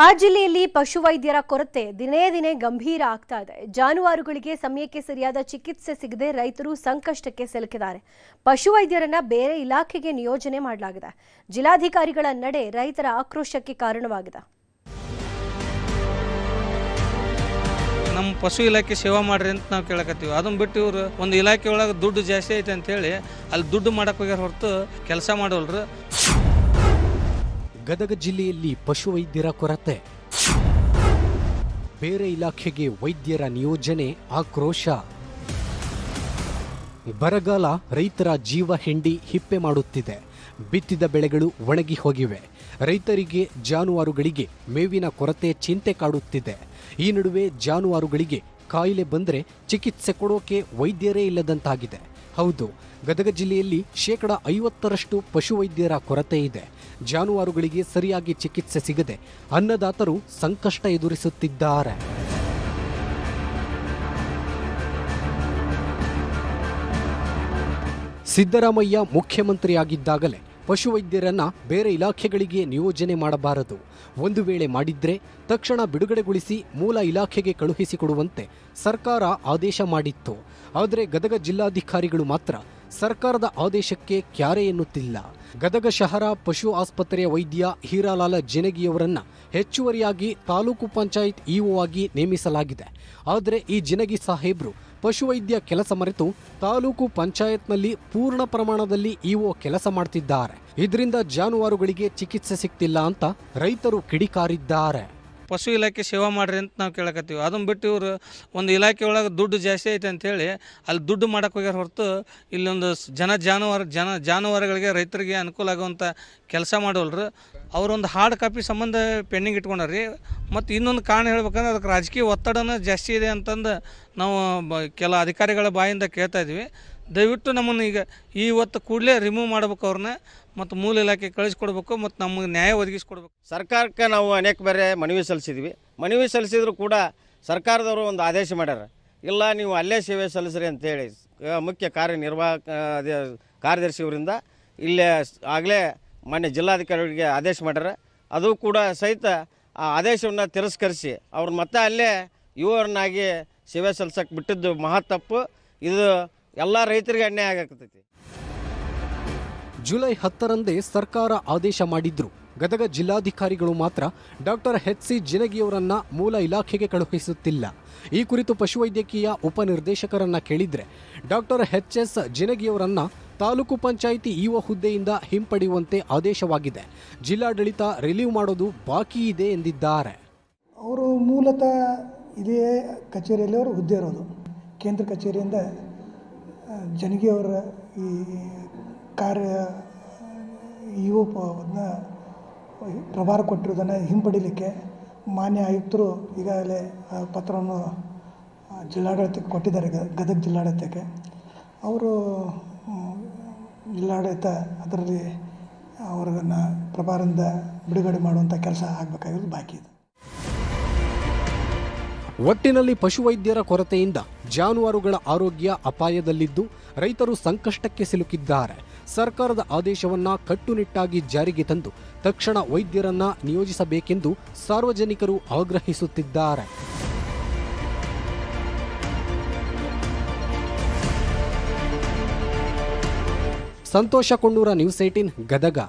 ಆ ಜಿಲ್ಲೆಯಲ್ಲಿ ಪಶುವೈದ್ಯರ ಕೊರತೆ ದಿನೇ ದಿನೇ ಗಂಭೀರ ಆಗ್ತಾ ಇದೆ. ಜಾನುವಾರುಗಳಿಗೆ ಸಮಯಕ್ಕೆ ಸರಿಯಾದ ಚಿಕಿತ್ಸೆ ಸಿಗದೆ ರೈತರು ಸಂಕಷ್ಟಕ್ಕೆ ಸಿಲುಕಿದ್ದಾರೆ. ಪಶುವೈದ್ಯರನ್ನ ಬೇರೆ ಇಲಾಖೆಗೆ ನಿಯೋಜನೆ ಮಾಡಲಾಗಿದೆ. ಜಿಲ್ಲಾಧಿಕಾರಿಗಳ ನಡೆ ರೈತರ ಆಕ್ರೋಶಕ್ಕೆ ಕಾರಣವಾಗಿದೆ. ನಮ್ಮ ಪಶು ಇಲಾಖೆ ಸೇವಾ ಮಾಡ್ರಿ ಅಂತ ನಾವು ಕೇಳಕತ್ತೀವಿ. ಅದನ್ನ ಬಿಟ್ಟು ಇವರು ಒಂದು ಇಲಾಖೆ ಒಳಗೆ ದುಡ್ಡು ಜಾಸ್ತಿ ಐತೆ ಅಂತೇಳಿ ಅಲ್ಲಿ ದುಡ್ಡು ಮಾಡಕ್ಕೆ ಹೋಗ್ಯಾರ ಹೊರತು ಕೆಲಸ ಮಾಡೋಲ್ರು. ಗದಗ ಜಿಲ್ಲೆಯಲ್ಲಿ ಪಶುವೈದ್ಯರ ಕೊರತೆ, ಬೇರೆ ಇಲಾಖೆಗೆ ವೈದ್ಯರ ನಿಯೋಜನೆ, ಆಕ್ರೋಶ. ಬರಗಾಲ ರೈತರ ಜೀವ ಹಿಂಡಿ ಹಿಪ್ಪೆ ಮಾಡುತ್ತಿದೆ. ಬಿತ್ತಿದ ಬೆಳೆಗಳು ಒಣಗಿ ಹೋಗಿವೆ. ರೈತರಿಗೆ ಜಾನುವಾರುಗಳಿಗೆ ಮೇವಿನ ಕೊರತೆ ಚಿಂತೆ ಕಾಡುತ್ತಿದೆ. ಈ ನಡುವೆ ಜಾನುವಾರುಗಳಿಗೆ ಕಾಯಿಲೆ ಬಂದರೆ ಚಿಕಿತ್ಸೆ ಕೊಡೋಕೆ ವೈದ್ಯರೇ ಇಲ್ಲದಂತಾಗಿದೆ. ಹೌದು, ಗದಗ ಜಿಲ್ಲೆಯಲ್ಲಿ 50% ಪಶುವೈದ್ಯರ ಕೊರತೆ ಇದೆ. ಜಾನುವಾರುಗಳಿಗೆ ಸರಿಯಾಗಿ ಚಿಕಿತ್ಸೆ ಸಿಗದೆ ಅನ್ನದಾತರು ಸಂಕಷ್ಟ ಎದುರಿಸುತ್ತಿದ್ದಾರೆ. ಸಿದ್ದರಾಮಯ್ಯ ಮುಖ್ಯಮಂತ್ರಿಯಾಗಿದ್ದಾಗಲೇ ಪಶುವೈದ್ಯರನ್ನ ಬೇರೆ ಇಲಾಖೆಗಳಿಗೆ ನಿಯೋಜನೆ ಮಾಡಬಾರದು. ಒಂದು ವೇಳೆ ಮಾಡಿದ್ರೆ ತಕ್ಷಣ ಬಿಡುಗಡೆಗೊಳಿಸಿ ಮೂಲ ಇಲಾಖೆಗೆ ಕಳುಹಿಸಿಕೊಡುವಂತೆ ಸರ್ಕಾರ ಆದೇಶ ಮಾಡಿತ್ತು. ಆದರೆ ಗದಗ ಜಿಲ್ಲಾಧಿಕಾರಿಗಳು ಮಾತ್ರ ಸರ್ಕಾರದ ಆದೇಶಕ್ಕೆ ಕ್ಯಾರೆ ಎನ್ನುತ್ತಿಲ್ಲ. ಗದಗ ಶಹರ ಪಶು ಆಸ್ಪತ್ರೆಯ ವೈದ್ಯ ಹೀರಾಲಾಲ ಜಿನಗಿಯವರನ್ನ ಹೆಚ್ಚುವರಿಯಾಗಿ ತಾಲೂಕು ಪಂಚಾಯತ್ ಇಒ ಆಗಿ ನೇಮಿಸಲಾಗಿದೆ. ಆದರೆ ಈ ಜಿನಗಿ ಸಾಹೇಬ್ರು ಪಶುವೈದ್ಯ ಕೆಲಸ ಮರೆತು ತಾಲೂಕು ಪಂಚಾಯತ್ನಲ್ಲಿ ಪೂರ್ಣ ಪ್ರಮಾಣದಲ್ಲಿ ಇಒ ಕೆಲಸ ಮಾಡ್ತಿದ್ದಾರೆ. ಇದರಿಂದ ಜಾನುವಾರುಗಳಿಗೆ ಚಿಕಿತ್ಸೆ ಸಿಗ್ತಿಲ್ಲ ಅಂತ ರೈತರು ಕಿಡಿಕಾರಿದ್ದಾರೆ. ಪಶು ಇಲಾಖೆ ಸೇವಾ ಮಾಡ್ರಿ ಅಂತ ನಾವು ಕೇಳಕತ್ತೀವಿ. ಅದನ್ನ ಬಿಟ್ಟು ಇವರು ಒಂದು ಇಲಾಖೆ ಒಳಗೆ ದುಡ್ಡು ಜಾಸ್ತಿ ಐತೆ ಅಂತೇಳಿ ಅಲ್ಲಿ ದುಡ್ಡು ಮಾಡಕ್ಕೆ ಹೋಗ್ಯಾರ ಹೊರತು ಇಲ್ಲೊಂದು ಜಾನುವಾರುಗಳಿಗೆ ರೈತರಿಗೆ ಅನುಕೂಲ ಆಗುವಂಥ ಕೆಲಸ ಮಾಡೋಲ್ರು. ಅವರೊಂದು ಹಾರ್ಡ್ ಕಾಪಿ ಸಂಬಂಧ ಪೆಂಡಿಂಗ್ ಇಟ್ಕೊಂಡ್ರಿ. ಮತ್ತು ಇನ್ನೊಂದು ಕಾರಣ ಹೇಳ್ಬೇಕಂದ್ರೆ ಅದಕ್ಕೆ ರಾಜಕೀಯ ಒತ್ತಡನ ಜಾಸ್ತಿ ಇದೆ ಅಂತಂದು ನಾವು ಕೆಲ ಅಧಿಕಾರಿಗಳ ಬಾಯಿಂದ ಕೇಳ್ತಾ ಇದ್ವಿ. ದಯವಿಟ್ಟು ನಮ್ಮನ್ನು ಈಗ ಇವತ್ತು ಕೂಡಲೇ ರಿಮೂವ್ ಮಾಡ್ಬೇಕು ಅವ್ರನ್ನ, ಮತ್ತು ಮೂಲ ಇಲಾಖೆ ಕಳಿಸ್ಕೊಡ್ಬೇಕು ಮತ್ತು ನಮಗೆ ನ್ಯಾಯ ಒದಗಿಸ್ಕೊಡ್ಬೇಕು. ಸರ್ಕಾರಕ್ಕೆ ನಾವು ಅನೇಕ ಬಾರಿ ಮನವಿ ಸಲ್ಲಿಸಿದ್ವಿ. ಮನವಿ ಸಲ್ಲಿಸಿದ್ರು ಕೂಡ ಸರ್ಕಾರದವರು ಒಂದು ಆದೇಶ ಮಾಡ್ಯಾರ, ಇಲ್ಲ ನೀವು ಅಲ್ಲೇ ಸೇವೆ ಸಲ್ಲಿಸ್ರಿ ಅಂತೇಳಿ ಮುಖ್ಯ ಕಾರ್ಯನಿರ್ವಾಹಕ ಕಾರ್ಯದರ್ಶಿಯವರಿಂದ ಇಲ್ಲೇ ಆಗಲೇ ಮಾನ್ಯ ಜಿಲ್ಲಾಧಿಕಾರಿಗಳಿಗೆ ಆದೇಶ ಮಾಡ್ಯಾರ. ಅದು ಕೂಡ ಸಹಿತ ಆ ಆದೇಶವನ್ನು ತಿರಸ್ಕರಿಸಿ ಅವ್ರು ಮತ್ತೆ ಅಲ್ಲೇ ಯುವರನ್ನಾಗಿ ಸೇವೆ ಸಲ್ಲಿಸಕ್ಕೆ ಬಿಟ್ಟಿದ್ದು ಮಹಾ ತಪ್ಪು. ಇದು ಎಲ್ಲ ರೈತರಿಗೆ ಅನ್ಯಾಯ ಆಗತೈತಿ. ಜುಲೈ 10ರಂದೇ ಸರ್ಕಾರ ಆದೇಶ ಮಾಡಿದ್ರು. ಗದಗ ಜಿಲ್ಲಾಧಿಕಾರಿಗಳು ಮಾತ್ರ ಡಾಕ್ಟರ್ ಎಚ್.ಸಿ. ಜಿನಗಿಯವರನ್ನ ಮೂಲ ಇಲಾಖೆಗೆ ಕಳುಹಿಸುತ್ತಿಲ್ಲ. ಈ ಕುರಿತು ಪಶುವೈದ್ಯಕೀಯ ಉಪನಿರ್ದೇಶಕರನ್ನ ಕೇಳಿದ್ರೆ ಡಾಕ್ಟರ್ ಎಚ್.ಎಸ್. ಜಿನಗಿಯವರನ್ನ ತಾಲೂಕು ಪಂಚಾಯಿತಿ ಇಒ ಹುದ್ದೆಯಿಂದ ಹಿಂಪಡೆಯುವಂತೆ ಆದೇಶವಾಗಿದೆ. ಜಿಲ್ಲಾಡಳಿತ ರಿಲೀವ್ ಮಾಡೋದು ಬಾಕಿ ಇದೆ ಎಂದಿದ್ದಾರೆ. ಅವರು ಮೂಲತಃ ಇದೇ ಕಚೇರಿಯಲ್ಲಿ ಅವರು ಹುದ್ದೆ ಇರೋದು. ಕೇಂದ್ರ ಕಚೇರಿಯಿಂದ ಜನಿಗಿಯವರ ಈ ಕಾರ್ಯ ಇಒ ಪ್ರಭಾರ ಕೊಟ್ಟಿರೋದನ್ನು ಹಿಂಪಡಿಲಿಕ್ಕೆ ಮಾನ್ಯ ಆಯುಕ್ತರು ಈಗಾಗಲೇ ಪತ್ರವನ್ನು ಜಿಲ್ಲಾಡಳಿತಕ್ಕೆ ಕೊಟ್ಟಿದ್ದಾರೆ. ಗದಗ ಜಿಲ್ಲಾಡಳಿತಕ್ಕೆ ಅವರು ಜಿಲ್ಲಾಡಳಿತ ಅದರಲ್ಲಿ ಅವ್ರನ್ನ ಪ್ರಭಾರದಿಂದ ಬಿಡುಗಡೆ ಮಾಡುವಂಥ ಕೆಲಸ ಆಗಬೇಕಾಗಿರೋದು ಬಾಕಿ ಇದೆ. ಒಟ್ಟಿನಲ್ಲಿ ಪಶುವೈದ್ಯರ ಕೊರತೆಯಿಂದ ಜಾನುವಾರುಗಳ ಆರೋಗ್ಯ ಅಪಾಯದಲ್ಲಿದ್ದು ರೈತರು ಸಂಕಷ್ಟಕ್ಕೆ ಸಿಲುಕಿದ್ದಾರೆ. ಸರ್ಕಾರದ ಆದೇಶವನ್ನ ಕಟ್ಟುನಿಟ್ಟಾಗಿ ಜಾರಿಗೆ ತಂದು ತಕ್ಷಣ ವೈದ್ಯರನ್ನ ನಿಯೋಜಿಸಬೇಕೆಂದು ಸಾರ್ವಜನಿಕರು ಆಗ್ರಹಿಸುತ್ತಿದ್ದಾರೆ. ಸಂತೋಷ ಕೊಂಡೂರ, ನ್ಯೂಸ್ 18 ಗದಗ.